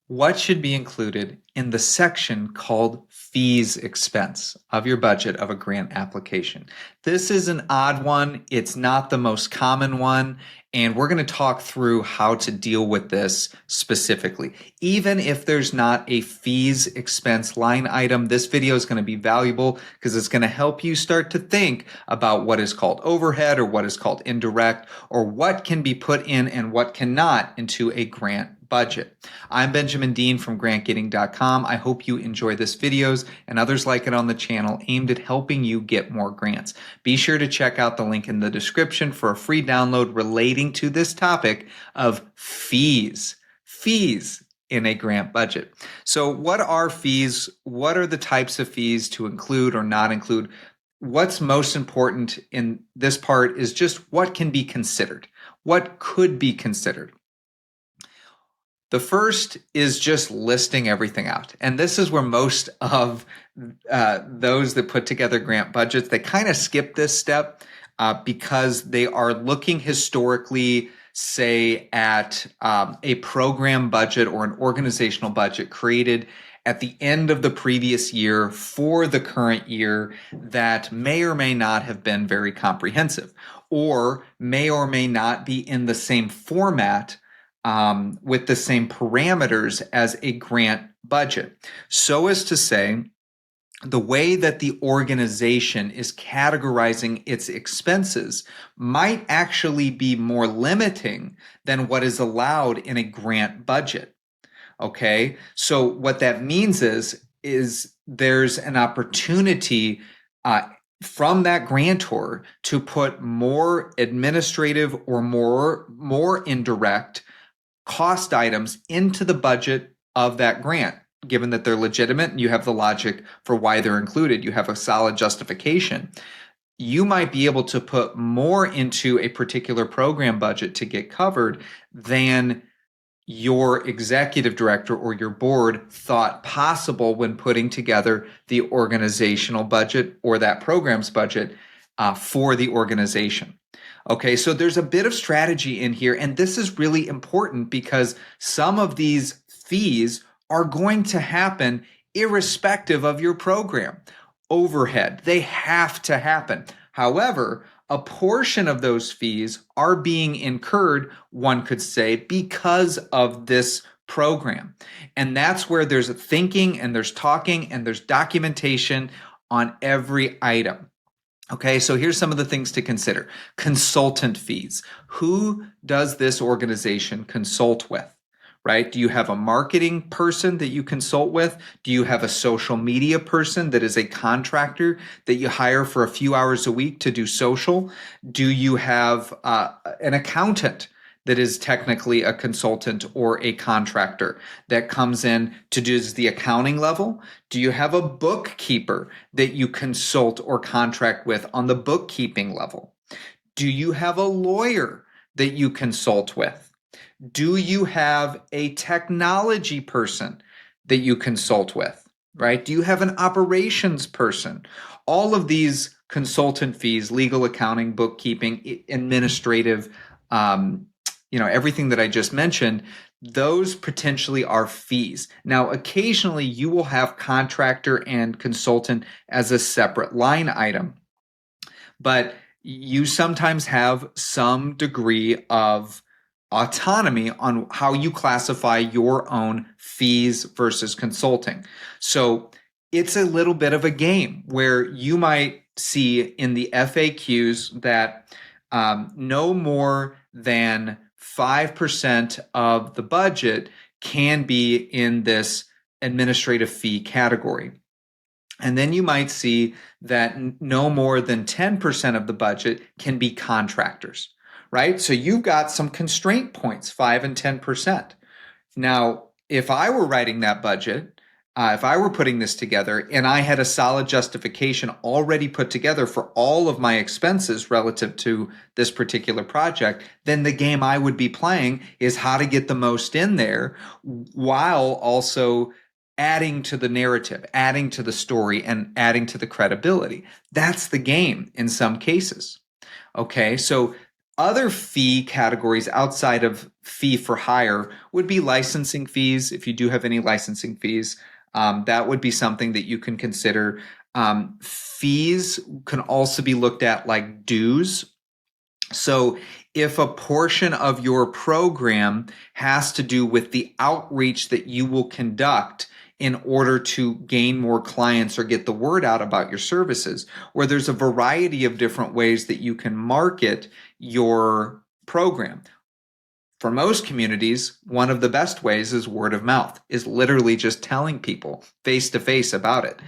What should be included in the section called fees expense of your budget of a grant application? This is an odd one. It's not the most common one. And we're going to talk through how to deal with this specifically. Even if there's not a fees expense line item, this video is going to be valuable because it's going to help you start to think about what is called overhead or what is called indirect, or what can be put in and what cannot into a grant budget. I'm Benjamin Dean from grantgetting.com. I hope you enjoy this videos and others like it on the channel aimed at helping you get more grants. Be sure to check out the link in the description for a free download relating to this topic of fees. Fees in a grant budget. So what are fees? What are the types of fees to include or not include? What's most important in this part is just what can be considered. What could be considered? The first is just listing everything out. And this is where most of those that put together grant budgets, they kind of skip this step because they are looking historically, say, at a program budget or an organizational budget created at the end of the previous year for the current year that may or may not have been very comprehensive, or may not be in the same format with the same parameters as a grant budget. So as to say, the way that the organization is categorizing its expenses might actually be more limiting than what is allowed in a grant budget. Okay, so what that means is there's an opportunity from that grantor to put more administrative or more indirect cost items into the budget of that grant, given that they're legitimate and you have the logic for why they're included. You have a solid justification. You might be able to put more into a particular program budget to get covered than your executive director or your board thought possible when putting together the organizational budget or that program's budget for the organization. Okay, so there's a bit of strategy in here, and this is really important because some of these fees are going to happen irrespective of your program. Overhead, they have to happen. However, a portion of those fees are being incurred, one could say, because of this program. And that's where there's thinking and there's talking and there's documentation on every item. Okay, so here's some of the things to consider. Consultant fees. Who does this organization consult with? Right? Do you have a marketing person that you consult with? Do you have a social media person that is a contractor that you hire for a few hours a week to do social? Do you have an accountant that is technically a consultant or a contractor that comes in to do the accounting level? Do you have a bookkeeper that you consult or contract with on the bookkeeping level? Do you have a lawyer that you consult with? Do you have a technology person that you consult with, right? Do you have an operations person? All of these consultant fees, legal, accounting, bookkeeping, administrative, everything that I just mentioned, those potentially are fees. Now, occasionally you will have contractor and consultant as a separate line item, but you sometimes have some degree of autonomy on how you classify your own fees versus consulting. So it's a little bit of a game where you might see in the FAQs that no more than 5% of the budget can be in this administrative fee category. And then you might see that no more than 10% of the budget can be contractors, right? So you've got some constraint points, 5 and 10%. Now, if I were writing that budget, if I were putting this together and I had a solid justification already put together for all of my expenses relative to this particular project, then the game I would be playing is how to get the most in there while also adding to the narrative, adding to the story, and adding to the credibility. That's the game in some cases. Okay, so Other fee categories outside of fee for hire would be licensing fees. If you do have any licensing fees, that would be something that you can consider. Fees can also be looked at like dues. So if a portion of your program has to do with the outreach that you will conduct in order to gain more clients or get the word out about your services, where there's a variety of different ways that you can market your program. For most communities, one of the best ways is word of mouth, is literally just telling people face to face about it.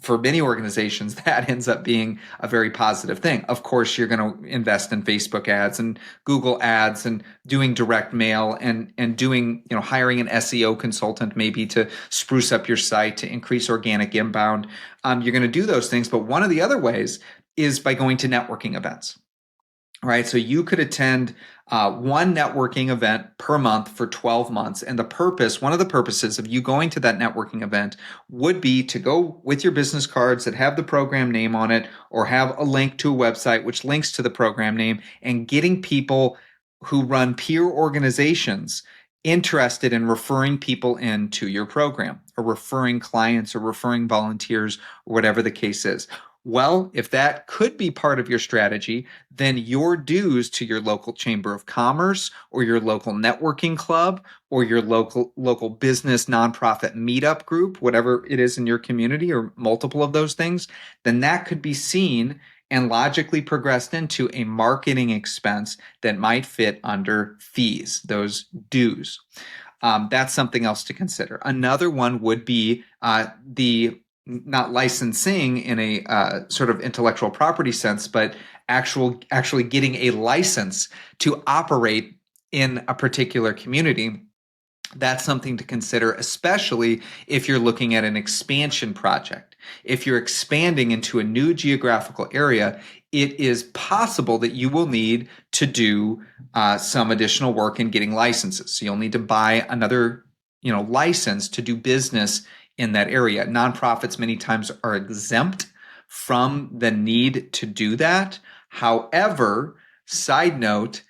For many organizations, that ends up being a very positive thing. Of course, you're going to invest in Facebook ads and Google ads and doing direct mail and doing, hiring an SEO consultant maybe to spruce up your site to increase organic inbound. You're going to do those things. But one of the other ways is by going to networking events. Right. So you could attend one networking event per month for 12 months. And one of the purposes of you going to that networking event would be to go with your business cards that have the program name on it or have a link to a website which links to the program name, and getting people who run peer organizations interested in referring people into your program, or referring clients or referring volunteers, or whatever the case is. Well, if that could be part of your strategy, then your dues to your local chamber of commerce or your local networking club or your local business nonprofit meetup group, whatever it is in your community, or multiple of those things, then that could be seen and logically progressed into a marketing expense that might fit under fees, those dues. That's something else to consider. Another one would be the not licensing in a sort of intellectual property sense, but actually getting a license to operate in a particular community. That's something to consider, especially if you're looking at an expansion project. If you're expanding into a new geographical area, it is possible that you will need to do some additional work in getting licenses. So you'll need to buy another, license to do business in that area. Nonprofits many times are exempt from the need to do that. However, side note,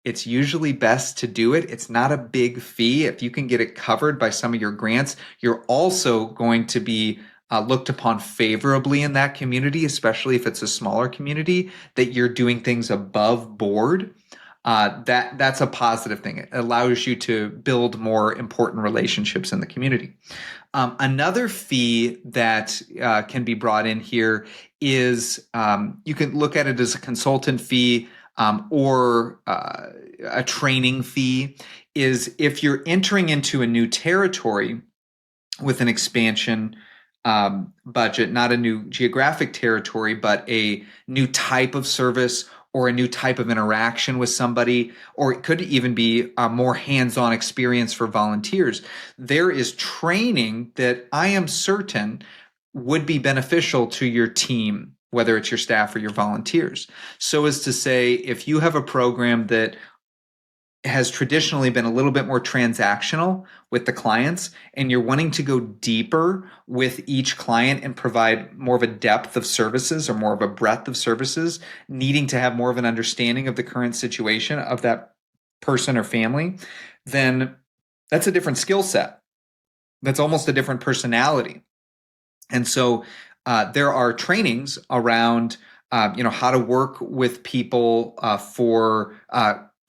it's usually best to do it. It's not a big fee. If you can get it covered by some of your grants, you're also going to be looked upon favorably in that community, especially if it's a smaller community, that you're doing things above board. That's a positive thing. It allows you to build more important relationships in the community. Another fee that can be brought in here is you can look at it as a consultant fee or a training fee. Is if you're entering into a new territory with an expansion budget, not a new geographic territory, but a new type of service or a new type of interaction with somebody, or it could even be a more hands-on experience for volunteers. There is training that I am certain would be beneficial to your team, whether it's your staff or your volunteers. So as to say, if you have a program that has traditionally been a little bit more transactional with the clients, and you're wanting to go deeper with each client and provide more of a depth of services or more of a breadth of services, needing to have more of an understanding of the current situation of that person or family, then that's a different skill set. That's almost a different personality. And so there are trainings around how to work with people for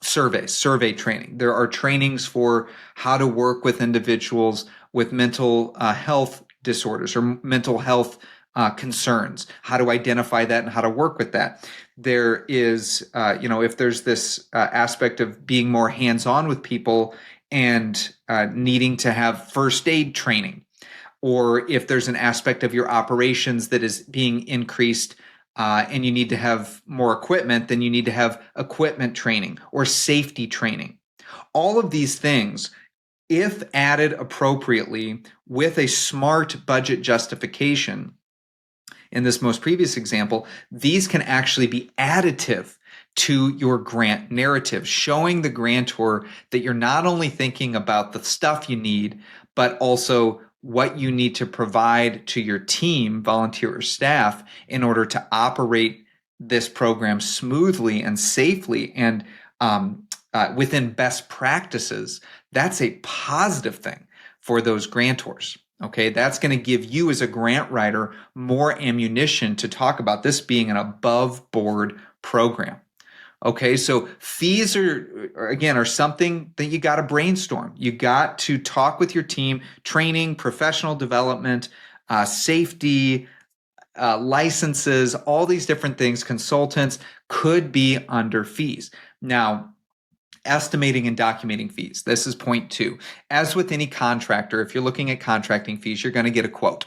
survey training. There are trainings for how to work with individuals with mental health disorders or mental health concerns, how to identify that and how to work with that. There is, if there's this aspect of being more hands-on with people and needing to have first aid training, or if there's an aspect of your operations that is being increased and you need to have more equipment, then you need to have equipment training or safety training. All of these things, if added appropriately with a smart budget justification, in this most previous example, these can actually be additive to your grant narrative, showing the grantor that you're not only thinking about the stuff you need, but also what you need to provide to your team, volunteer or staff, in order to operate this program smoothly and safely and within best practices, that's a positive thing for those grantors. Okay, that's going to give you as a grant writer more ammunition to talk about this being an above board program. Okay, so fees are something that you got to brainstorm. You got to talk with your team, training, professional development, safety, licenses, all these different things, consultants could be under fees. Now, estimating and documenting fees. This is point two. As with any contractor, if you're looking at contracting fees, you're going to get a quote.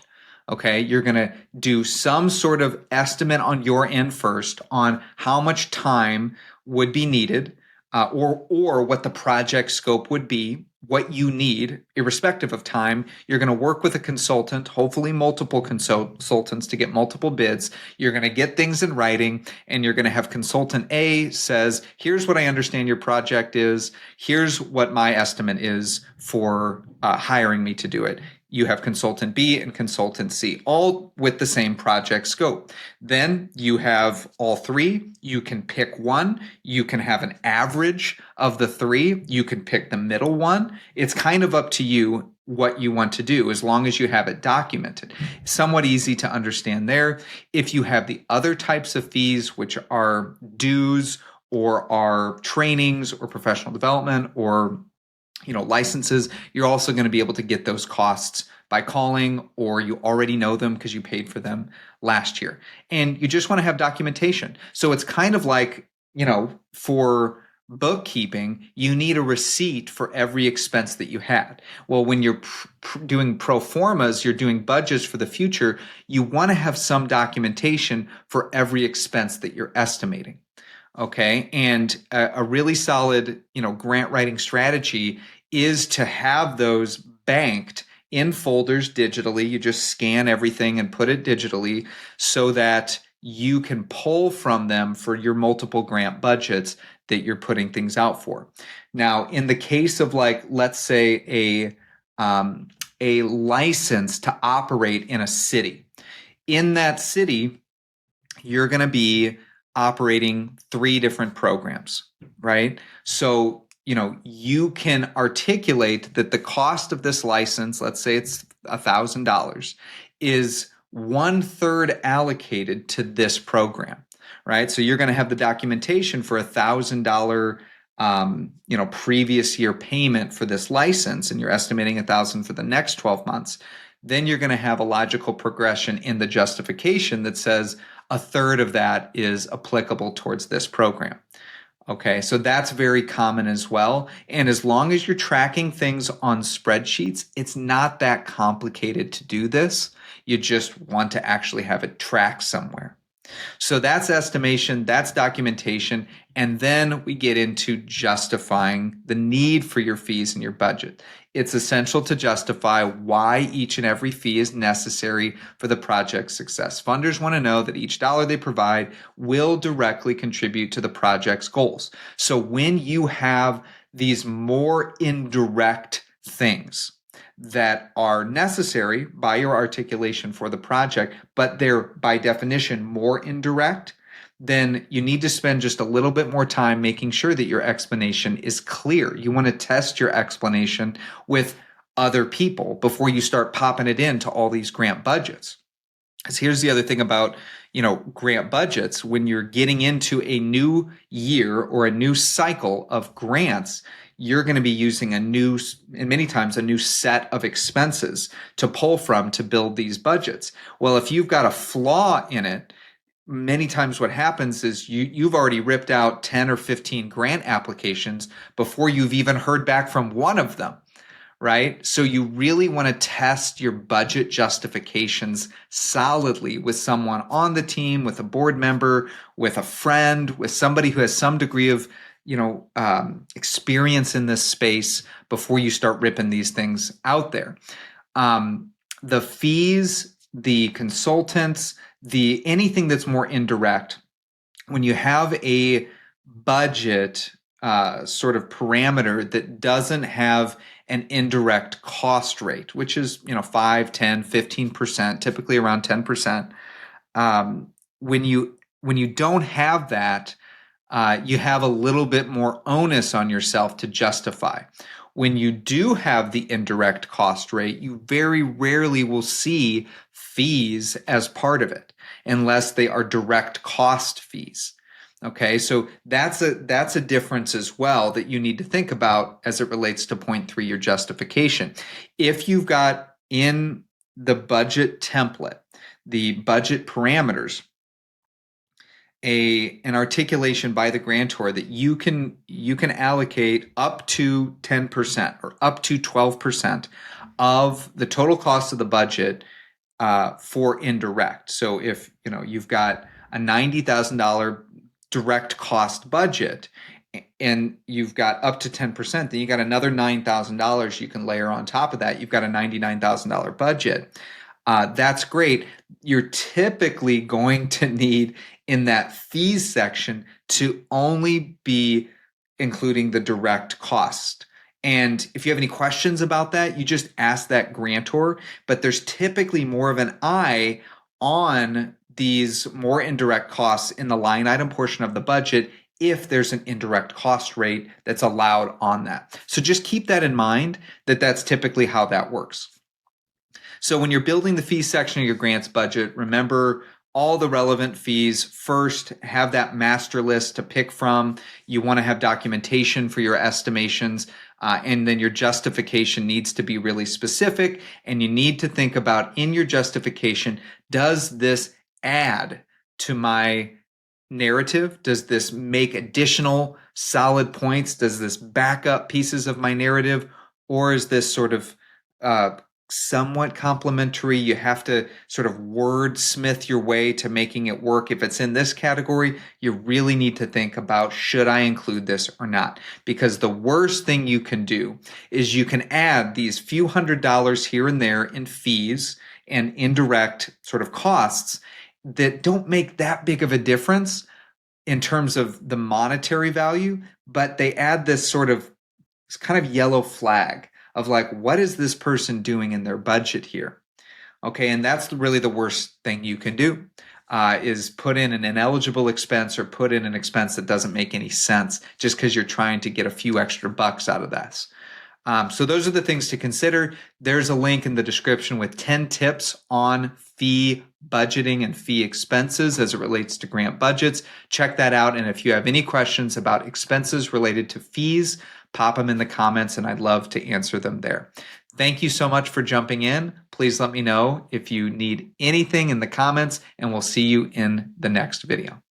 Okay, you're going to do some sort of estimate on your end first on how much time would be needed, or what the project scope would be, what you need, irrespective of time. You're going to work with a consultant, hopefully multiple consultants to get multiple bids. You're going to get things in writing, and you're going to have consultant A says, here's what I understand your project is. Here's what my estimate is for hiring me to do it. You have consultant B and consultant C, all with the same project scope. Then you have all three. You can pick one. You can have an average of the three. You can pick the middle one. It's kind of up to you what you want to do, as long as you have it documented. Somewhat easy to understand there. If you have the other types of fees, which are dues or are trainings or professional development or licenses, you're also going to be able to get those costs by calling, or you already know them because you paid for them last year. And you just want to have documentation. So it's kind of like, for bookkeeping, you need a receipt for every expense that you had. Well, when you're doing pro formas, you're doing budgets for the future, you want to have some documentation for every expense that you're estimating. Okay. And a really solid, grant writing strategy is to have those banked in folders digitally. You just scan everything and put it digitally so that you can pull from them for your multiple grant budgets that you're putting things out for. Now, in the case of, like, let's say a license to operate in a city, in that city, you're going to be operating 3 different programs, right? So, you can articulate that the cost of this license, let's say it's $1,000, is 1/3 allocated to this program, right? So you're going to have the documentation for $1,000, previous year payment for this license, and you're estimating $1,000 for the next 12 months. Then you're going to have a logical progression in the justification that says 1/3 of that is applicable towards this program. Okay, so that's very common as well. And as long as you're tracking things on spreadsheets, it's not that complicated to do this. You just want to actually have it tracked somewhere. So that's estimation, that's documentation, and then we get into justifying the need for your fees in your budget. It's essential to justify why each and every fee is necessary for the project's success. Funders want to know that each dollar they provide will directly contribute to the project's goals. So when you have these more indirect things that are necessary by your articulation for the project, but they're by definition more indirect, then you need to spend just a little bit more time making sure that your explanation is clear. You want to test your explanation with other people before you start popping it into all these grant budgets. Because here's the other thing about, grant budgets. When you're getting into a new year or a new cycle of grants, you're going to be using and many times a new set of expenses to pull from to build these budgets. Well, if you've got a flaw in it, many times what happens is you've already ripped out 10 or 15 grant applications before you've even heard back from one of them, right? So you really want to test your budget justifications solidly with someone on the team, with a board member, with a friend, with somebody who has some degree of experience in this space before you start ripping these things out there. The fees, the consultants, anything that's more indirect, when you have a budget sort of parameter that doesn't have an indirect cost rate, which is 5, 10, 15%, typically around 10%. When when you don't have that, you have a little bit more onus on yourself to justify. When you do have the indirect cost rate, you very rarely will see fees as part of it, unless they are direct cost fees. Okay, so that's a difference as well that you need to think about as it relates to point 3, your justification. If you've got in the budget template, the budget parameters, an articulation by the grantor that you can allocate up to 10% or up to 12% of the total cost of the budget for indirect. So if you've got a $90,000 direct cost budget and you've got up to 10%, then you got another $9,000 you can layer on top of that. You've got a $99,000 budget. That's great. You're typically going to need in that fees section to only be including the direct cost. And if you have any questions about that, you just ask that grantor. But there's typically more of an eye on these more indirect costs in the line item portion of the budget if there's an indirect cost rate that's allowed on that. So just keep that in mind, that that's typically how that works. So when you're building the fee section of your grants budget, remember all the relevant fees. First, have that master list to pick from. You want to have documentation for your estimations, and then your justification needs to be really specific. And you need to think about in your justification, does this add to my narrative? Does this make additional solid points? Does this back up pieces of my narrative? Or is this sort of somewhat complimentary? You have to sort of wordsmith your way to making it work. If it's in this category, you really need to think about, should I include this or not? Because the worst thing you can do is you can add these few $100s here and there in fees and indirect sort of costs that don't make that big of a difference in terms of the monetary value, but they add this sort of kind of yellow flag of like, what is this person doing in their budget here? Okay, and that's really the worst thing you can do, is put in an ineligible expense or put in an expense that doesn't make any sense just because you're trying to get a few extra bucks out of this. So those are the things to consider. There's a link in the description with 10 tips on fee budgeting and fee expenses as it relates to grant budgets. Check that out. And if you have any questions about expenses related to fees, pop them in the comments and I'd love to answer them there. Thank you so much for jumping in. Please let me know if you need anything in the comments, and we'll see you in the next video.